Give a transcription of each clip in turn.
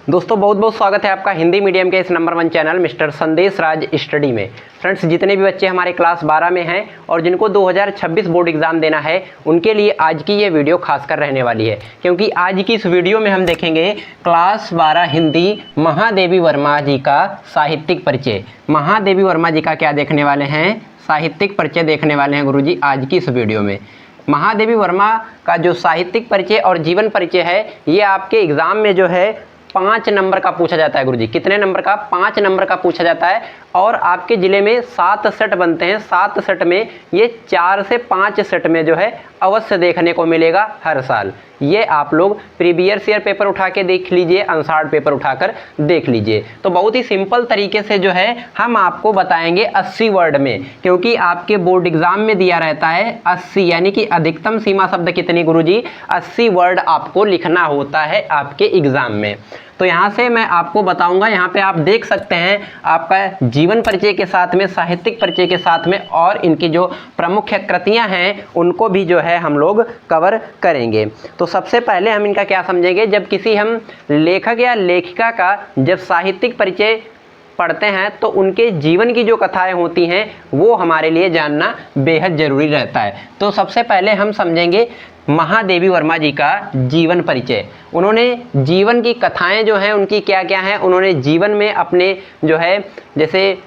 दोस्तों बहुत बहुत स्वागत है आपका हिंदी मीडियम के इस नंबर 1 चैनल मिस्टर संदेश राज स्टडी में। फ्रेंड्स, जितने भी बच्चे हमारे क्लास 12 में हैं और जिनको 2026 बोर्ड एग्ज़ाम देना है उनके लिए आज की ये वीडियो खासकर रहने वाली है, क्योंकि आज की इस वीडियो में हम देखेंगे क्लास 12 हिंदी महादेवी वर्मा जी का साहित्यिक परिचय। महादेवी वर्मा जी का क्या देखने वाले हैं? साहित्यिक परिचय देखने वाले हैं गुरुजी आज की इस वीडियो में। महादेवी वर्मा का जो साहित्यिक परिचय और जीवन परिचय है ये आपके एग्ज़ाम में जो है 5 नंबर का पूछा जाता है गुरुजी। कितने नंबर का? 5 नंबर का पूछा जाता है और आपके ज़िले में 7 सेट बनते हैं। 7 सेट में ये 4 से 5 सेट में जो है अवश्य देखने को मिलेगा हर साल। ये आप लोग प्रीवियस ईयर पेपर उठा के देख लीजिए, अनसार्ड पेपर उठाकर देख लीजिए। तो बहुत ही सिंपल तरीके से जो है हम आपको बताएंगे 80 वर्ड में, क्योंकि आपके बोर्ड एग्जाम में दिया रहता है 80, यानी कि अधिकतम सीमा शब्द कितनी गुरुजी? 80 वर्ड आपको लिखना होता है आपके एग्जाम में। तो यहाँ से मैं आपको बताऊंगा, यहाँ पे आप देख सकते हैं आपका जीवन परिचय के साथ में साहित्यिक परिचय के साथ में और इनकी जो प्रमुख कृतियाँ हैं उनको भी जो है हम लोग कवर करेंगे। तो सबसे पहले हम इनका क्या समझेंगे, जब किसी हम लेखक या लेखिका का जब साहित्यिक परिचय पढ़ते हैं तो उनके जीवन की जो कथाएं होती हैं वो हमारे लिए जानना बेहद ज़रूरी रहता है। तो सबसे पहले हम समझेंगे महादेवी वर्मा जी का जीवन परिचय। उन्होंने जीवन की कथाएं जो हैं उनकी क्या क्या हैं, उन्होंने जीवन में अपने जो है जैसे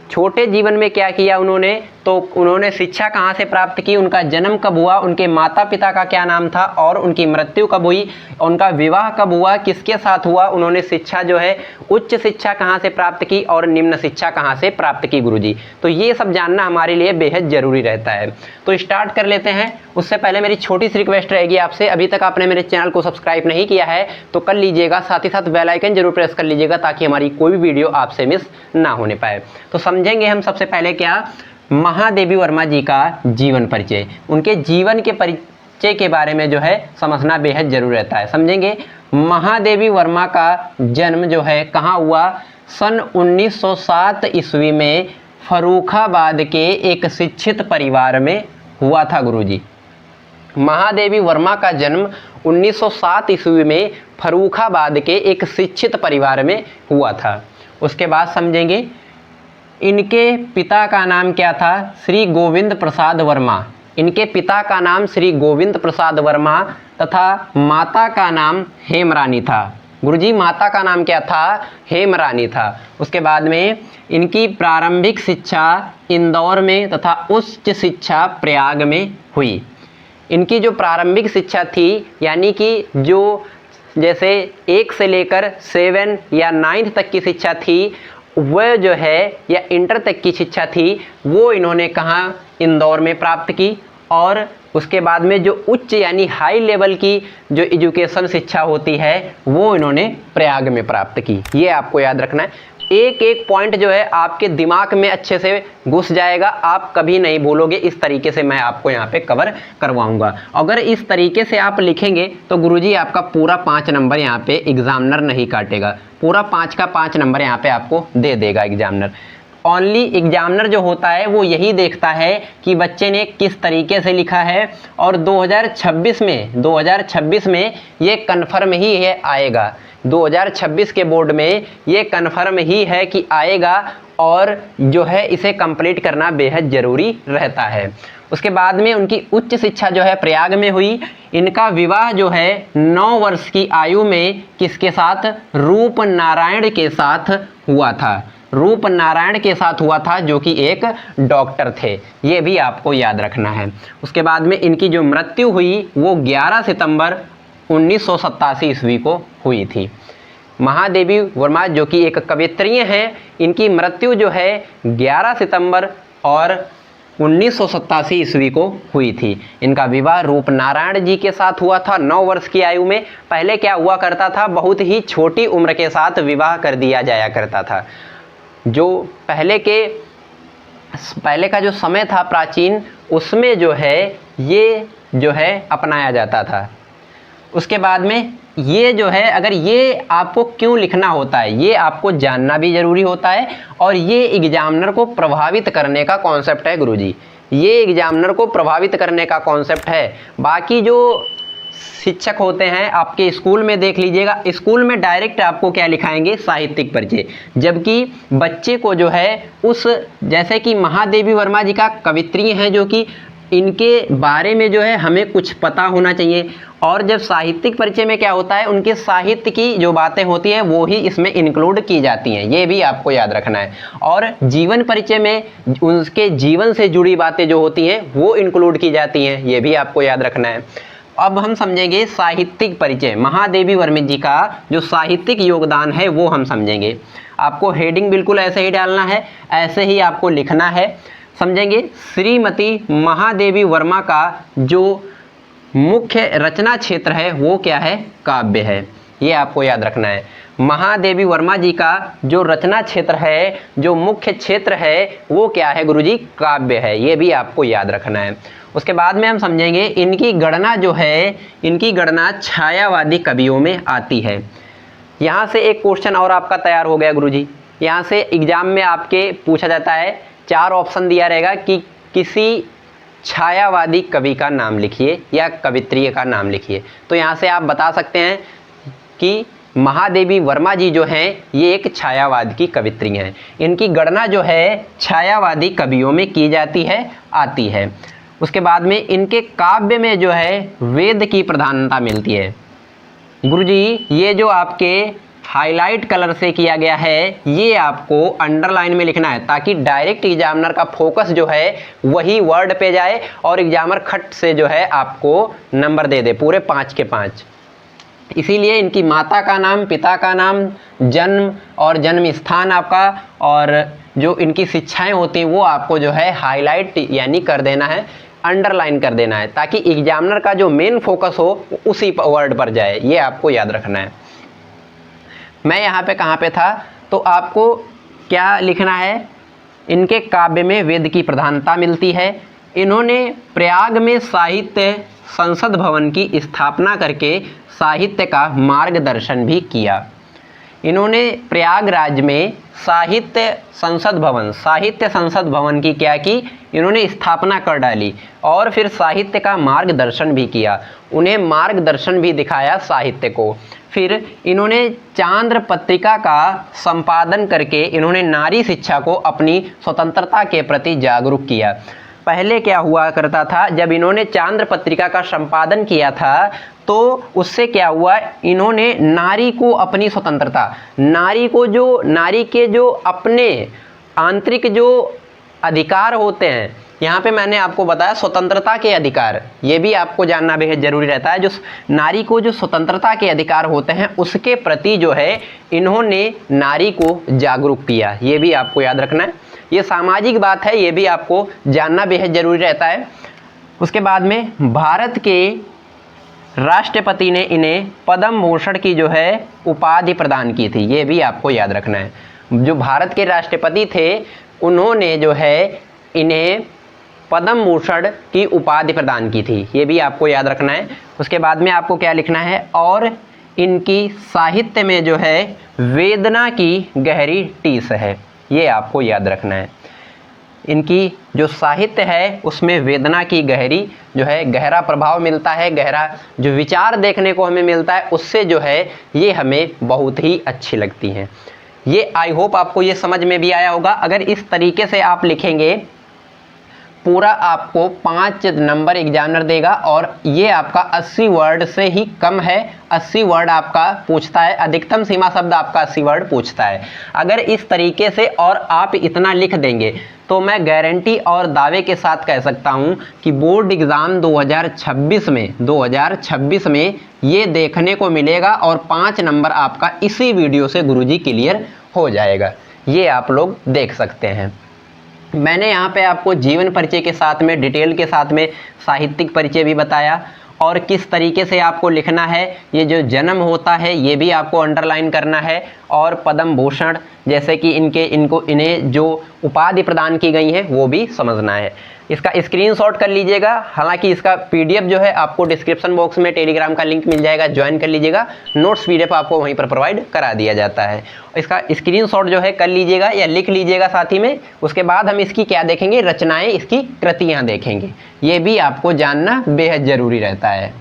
छोटे जीवन में क्या किया उन्होंने, तो उन्होंने शिक्षा कहाँ से प्राप्त की, उनका जन्म कब हुआ, उनके माता पिता का क्या नाम था और उनकी मृत्यु कब हुई, उनका विवाह कब हुआ, किसके साथ हुआ, उन्होंने शिक्षा जो है उच्च शिक्षा कहाँ से प्राप्त की और निम्न शिक्षा कहाँ से प्राप्त की गुरुजी। तो ये सब जानना हमारे लिए बेहद ज़रूरी रहता है। तो स्टार्ट कर लेते हैं। उससे पहले मेरी छोटी सी रिक्वेस्ट रहेगी आपसे, अभी तक आपने मेरे चैनल को सब्सक्राइब नहीं किया है तो कर लीजिएगा, साथ ही साथ बेल आइकन जरूर प्रेस कर लीजिएगा ताकि हमारी कोई भी वीडियो आपसे मिस ना होने पाए। तो समझेंगे हम सबसे पहले क्या, महादेवी वर्मा जी का जीवन परिचय। उनके जीवन के परिचय के बारे में जो है समझना बेहद जरूरी रहता है। समझेंगे महादेवी वर्मा का जन्म जो है कहाँ हुआ? सन 1907 ईस्वी में फर्रुखाबाद के एक शिक्षित परिवार में हुआ था गुरुजी। महादेवी वर्मा का जन्म 1907 ईस्वी में फर्रुखाबाद के एक शिक्षित परिवार में हुआ था। उसके बाद समझेंगे इनके पिता का नाम क्या था? श्री गोविंद प्रसाद वर्मा। इनके पिता का नाम श्री गोविंद प्रसाद वर्मा तथा माता का नाम हेमरानी था गुरुजी। माता का नाम क्या था? हेमरानी था। उसके बाद में इनकी प्रारंभिक शिक्षा इंदौर में तथा उच्च शिक्षा प्रयाग में हुई। इनकी जो प्रारंभिक शिक्षा थी यानी कि जो जैसे 1 से लेकर 7 या 9 तक की शिक्षा थी वह जो है या इंटर तक की शिक्षा थी वो इन्होंने कहाँ? इंदौर में प्राप्त की। और उसके बाद में जो उच्च यानी हाई लेवल की जो एजुकेशन शिक्षा होती है वो इन्होंने प्रयाग में प्राप्त की। ये आपको याद रखना है। एक एक पॉइंट जो है आपके दिमाग में अच्छे से घुस जाएगा, आप कभी नहीं भूलोगे। इस तरीके से मैं आपको यहाँ पे कवर करवाऊंगा। अगर इस तरीके से आप लिखेंगे तो गुरुजी आपका पूरा 5 नंबर यहाँ पे एग्जामिनर नहीं काटेगा, पूरा 5 का 5 नंबर यहाँ पे आपको दे देगा एग्जामिनर। ओनली एग्जामिनर जो होता है वो यही देखता है कि बच्चे ने किस तरीके से लिखा है और 2026 में ये कन्फर्म ही है आएगा। 2026 के बोर्ड में ये कन्फर्म ही है कि आएगा और जो है इसे कंप्लीट करना बेहद ज़रूरी रहता है। उसके बाद में उनकी उच्च शिक्षा जो है प्रयाग में हुई। इनका विवाह जो है 9 वर्ष की आयु में किसके साथ? रूप नारायण के साथ हुआ था। रूप नारायण के साथ हुआ था जो कि एक डॉक्टर थे। ये भी आपको याद रखना है। उसके बाद में इनकी जो मृत्यु हुई वो 11 सितंबर 1987 ईस्वी को हुई थी। महादेवी वर्मा जो कि एक कवयित्री हैं, इनकी मृत्यु जो है 11 सितंबर और 1987 ईस्वी को हुई थी। इनका विवाह रूप नारायण जी के साथ हुआ था 9 वर्ष की आयु में। पहले क्या हुआ करता था, बहुत ही छोटी उम्र के साथ विवाह कर दिया जाया करता था। जो पहले का जो समय था प्राचीन, उसमें जो है ये जो है अपनाया जाता था। उसके बाद में ये जो है अगर ये आपको क्यों लिखना होता है ये आपको जानना भी ज़रूरी होता है और ये एग्जामिनर को प्रभावित करने का कॉन्सेप्ट है गुरुजी। ये एग्जामिनर को प्रभावित करने का कॉन्सेप्ट है। बाकी जो शिक्षक होते हैं आपके स्कूल में, देख लीजिएगा स्कूल में डायरेक्ट आपको क्या लिखाएंगे, साहित्यिक परिचय। जबकि बच्चे को जो है उस, जैसे कि महादेवी वर्मा जी का कवित्री हैं जो कि इनके बारे में जो है हमें कुछ पता होना चाहिए। और जब साहित्यिक परिचय में क्या होता है, उनके साहित्य की जो बातें होती हैं वो ही इसमें इंक्लूड की जाती हैं, ये भी आपको याद रखना है। और जीवन परिचय में उनके जीवन से जुड़ी बातें जो होती हैं वो इंक्लूड की जाती हैं, ये भी आपको याद रखना है। अब हम समझेंगे साहित्यिक परिचय, महादेवी वर्मा जी का जो साहित्यिक योगदान है वो हम समझेंगे। आपको हेडिंग बिल्कुल ऐसे ही डालना है, ऐसे ही आपको लिखना है। समझेंगे श्रीमती महादेवी वर्मा का जो मुख्य रचना क्षेत्र है वो क्या है, काव्य है, ये आपको याद रखना है। महादेवी वर्मा जी का जो रचना क्षेत्र है, जो मुख्य क्षेत्र है वो क्या है गुरुजी, काव्य है, ये भी आपको याद रखना है। उसके बाद में हम समझेंगे इनकी गणना जो है, इनकी गणना छायावादी कवियों में आती है। यहाँ से एक क्वेश्चन और आपका तैयार हो गया गुरुजी। यहाँ से एग्जाम में आपके पूछा जाता है, 4 ऑप्शन दिया रहेगा कि किसी छायावादी कवि का नाम लिखिए या कवित्री का नाम लिखिए। तो यहाँ से आप बता सकते हैं कि महादेवी वर्मा जी जो हैं ये एक छायावाद की कवित्री हैं। इनकी गणना जो है छायावादी कवियों में की जाती है, आती है। उसके बाद में इनके काव्य में जो है वेद की प्रधानता मिलती है। गुरुजी ये जो आपके हाईलाइट कलर से किया गया है ये आपको अंडरलाइन में लिखना है, ताकि डायरेक्ट एग्जामिनर का फोकस जो है वही वर्ड पे जाए और एग्जामिनर खट से जो है आपको नंबर दे दे, पूरे 5 के 5। इसीलिए इनकी माता का नाम, पिता का नाम, जन्म और जन्म स्थान आपका, और जो इनकी शिक्षाएं होती हैं वो आपको जो है हाईलाइट यानी कर देना है, अंडरलाइन कर देना है, ताकि एग्जामिनर का जो मेन फोकस हो उसी वर्ड पर जाए, ये आपको याद रखना है। मैं यहाँ पे कहाँ पे था, तो आपको क्या लिखना है, इनके काव्य में वेद की प्रधानता मिलती है। इन्होंने प्रयाग में साहित्य संसद भवन की स्थापना करके साहित्य का मार्गदर्शन भी किया। इन्होंने प्रयागराज में साहित्य संसद भवन की क्या की, इन्होंने स्थापना कर डाली और फिर साहित्य का मार्गदर्शन भी किया, उन्हें मार्गदर्शन भी दिखाया साहित्य को। फिर इन्होंने चांद्र पत्रिका का संपादन करके इन्होंने नारी शिक्षा को अपनी स्वतंत्रता के प्रति जागरूक किया। पहले क्या हुआ करता था, जब इन्होंने चांद्र पत्रिका का संपादन किया था तो उससे क्या हुआ, इन्होंने नारी को अपनी स्वतंत्रता, नारी के जो अपने आंतरिक जो अधिकार होते हैं, यहाँ पे मैंने आपको बताया स्वतंत्रता के अधिकार, ये भी आपको जानना बेहद जरूरी रहता है। जो नारी को जो स्वतंत्रता के अधिकार होते हैं उसके प्रति जो है इन्होंने नारी को जागरूक किया, ये भी आपको याद रखना है। ये सामाजिक बात है, ये भी आपको जानना बेहद जरूरी रहता है। उसके बाद में भारत के राष्ट्रपति ने इन्हें पद्म भूषण की जो है उपाधि प्रदान की थी, ये भी आपको याद रखना है। जो भारत के राष्ट्रपति थे उन्होंने जो है इन्हें पद्म भूषण की उपाधि प्रदान की थी, ये भी आपको याद रखना है। उसके बाद में आपको क्या लिखना है, और इनकी साहित्य में जो है वेदना की गहरी टीस है, ये आपको याद रखना है। इनकी जो साहित्य है उसमें वेदना की गहरी जो है गहरा प्रभाव मिलता है, गहरा जो विचार देखने को हमें मिलता है, उससे जो है ये हमें बहुत ही अच्छी लगती हैं। ये आई होप आपको ये समझ में भी आया होगा। अगर इस तरीके से आप लिखेंगे पूरा आपको 5 नंबर एग्जामिनर देगा, और ये आपका 80 वर्ड से ही कम है, 80 वर्ड आपका पूछता है, अधिकतम सीमा शब्द आपका 80 वर्ड पूछता है। अगर इस तरीके से और आप इतना लिख देंगे तो मैं गारंटी और दावे के साथ कह सकता हूं कि बोर्ड एग्ज़ाम 2026 में ये देखने को मिलेगा और 5 नंबर आपका इसी वीडियो से गुरुजी क्लियर हो जाएगा, ये आप लोग देख सकते हैं। मैंने यहाँ पे आपको जीवन परिचय के साथ में डिटेल के साथ में साहित्यिक परिचय भी बताया, और किस तरीके से आपको लिखना है, ये जो जन्म होता है ये भी आपको अंडरलाइन करना है, और पद्म भूषण जैसे कि इन्हें जो उपाधि प्रदान की गई है वो भी समझना है। इसका स्क्रीनशॉट कर लीजिएगा, हालांकि इसका पीडीएफ जो है आपको डिस्क्रिप्शन बॉक्स में टेलीग्राम का लिंक मिल जाएगा, ज्वाइन कर लीजिएगा। नोट्स पीडीएफ आपको वहीं पर प्रोवाइड करा दिया जाता है। इसका स्क्रीनशॉट जो है कर लीजिएगा या लिख लीजिएगा साथ ही में। उसके बाद हम इसकी क्या देखेंगे, रचनाएं, इसकी कृतियाँ देखेंगे, ये भी आपको जानना बेहद ज़रूरी रहता है।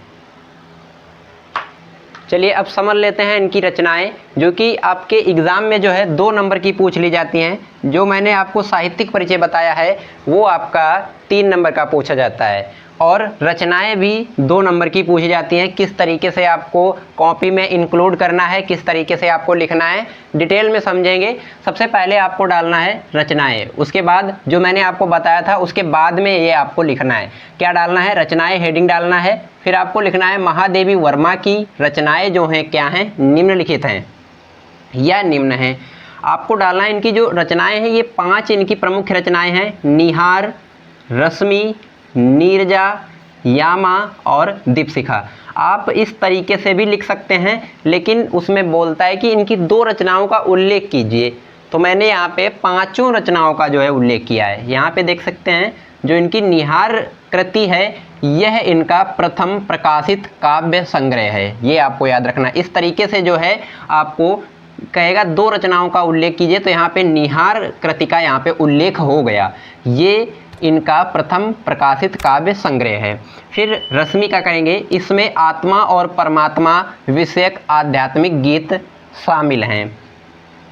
चलिए अब समझ लेते हैं इनकी रचनाएं, जो कि आपके एग्ज़ाम में जो है 2 नंबर की पूछ ली जाती हैं। जो मैंने आपको साहित्यिक परिचय बताया है वो आपका 3 नंबर का पूछा जाता है, और रचनाएं भी 2 नंबर की पूछी जाती हैं। किस तरीके से आपको कॉपी में इंक्लूड करना है, किस तरीके से आपको लिखना है, डिटेल में समझेंगे। सबसे पहले आपको डालना है रचनाएं, उसके बाद जो मैंने आपको बताया था उसके बाद में ये आपको लिखना है। क्या डालना है? रचनाएं हेडिंग डालना है। फिर आपको लिखना है महादेवी वर्मा की रचनाएं जो हैं क्या हैं? निम्नलिखित हैं या निम्न हैं। आपको डालना है इनकी जो रचनाएं हैं, ये 5 इनकी प्रमुख रचनाएं हैं: निहार, रश्मि, नीरजा, यामा और दीपशिखा। आप इस तरीके से भी लिख सकते हैं, लेकिन उसमें बोलता है कि इनकी 2 रचनाओं का उल्लेख कीजिए। तो मैंने यहाँ पे 5 रचनाओं का जो है उल्लेख किया है। यहाँ पे देख सकते हैं जो इनकी निहार कृति है, यह इनका प्रथम प्रकाशित काव्य संग्रह है। ये आपको याद रखना। इस तरीके से जो है आपको कहेगा 2 रचनाओं का उल्लेख कीजिए, तो यहाँ पे निहार कृति का यहाँ पे उल्लेख हो गया। ये इनका प्रथम प्रकाशित काव्य संग्रह है। फिर रश्मि का करेंगे, इसमें आत्मा और परमात्मा विषयक आध्यात्मिक गीत शामिल हैं।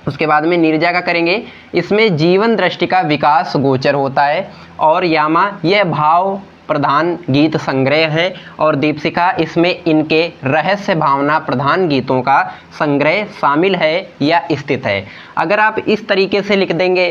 उसके बाद में नीरजा का करेंगे, इसमें जीवन दृष्टि का विकास गोचर होता है। और यामा, यह भाव प्रधान गीत संग्रह है। और दीपशिखा, इसमें इनके रहस्य भावना प्रधान गीतों का संग्रह शामिल है या स्थित है। अगर आप इस तरीके से लिख देंगे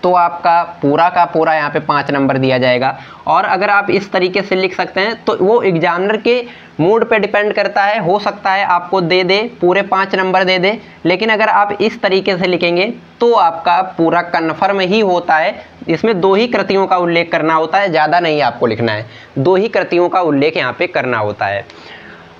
तो आपका पूरा का पूरा यहाँ पे 5 नंबर दिया जाएगा। और अगर आप इस तरीके से लिख सकते हैं तो वो एग्जामिनर के मूड पे डिपेंड करता है। हो सकता है आपको दे दे, पूरे 5 नंबर दे दे, लेकिन अगर आप इस तरीके से लिखेंगे तो आपका पूरा कन्फर्म ही होता है। इसमें 2 ही कृतियों का उल्लेख करना होता है, ज़्यादा नहीं आपको लिखना है। 2 ही कृतियों का उल्लेख यहाँ पे करना होता है।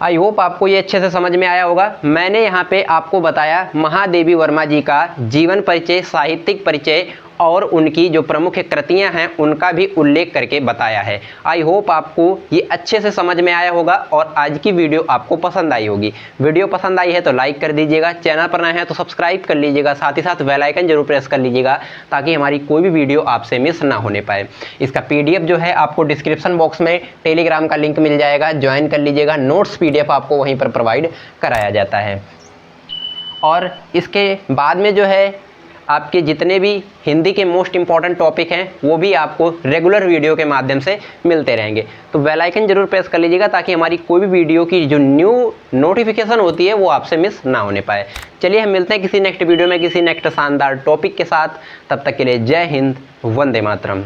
आई होप आपको ये अच्छे से समझ में आया होगा। मैंने यहाँ पे आपको बताया महादेवी वर्मा जी का जीवन परिचय, साहित्यिक परिचय और उनकी जो प्रमुख कृतियाँ हैं उनका भी उल्लेख करके बताया है। आई होप आपको ये अच्छे से समझ में आया होगा और आज की वीडियो आपको पसंद आई होगी। वीडियो पसंद आई है तो लाइक कर दीजिएगा, चैनल पर नए हैं तो सब्सक्राइब कर लीजिएगा, साथ ही साथ बेल आइकन जरूर प्रेस कर लीजिएगा ताकि हमारी कोई भी वीडियो आपसे मिस ना होने पाए। इसका PDF जो है आपको डिस्क्रिप्शन बॉक्स में टेलीग्राम का लिंक मिल जाएगा, ज्वाइन कर लीजिएगा। नोट्स PDF आपको वहीं पर प्रोवाइड कराया जाता है। और इसके बाद में जो है आपके जितने भी हिंदी के मोस्ट इंपॉर्टेंट टॉपिक हैं वो भी आपको रेगुलर वीडियो के माध्यम से मिलते रहेंगे। तो बेल आइकन जरूर प्रेस कर लीजिएगा ताकि हमारी कोई भी वीडियो की जो न्यू नोटिफिकेशन होती है वो आपसे मिस ना होने पाए। चलिए हम मिलते हैं किसी नेक्स्ट वीडियो में किसी नेक्स्ट शानदार टॉपिक के साथ। तब तक के लिए जय हिंद, वंदे मातरम।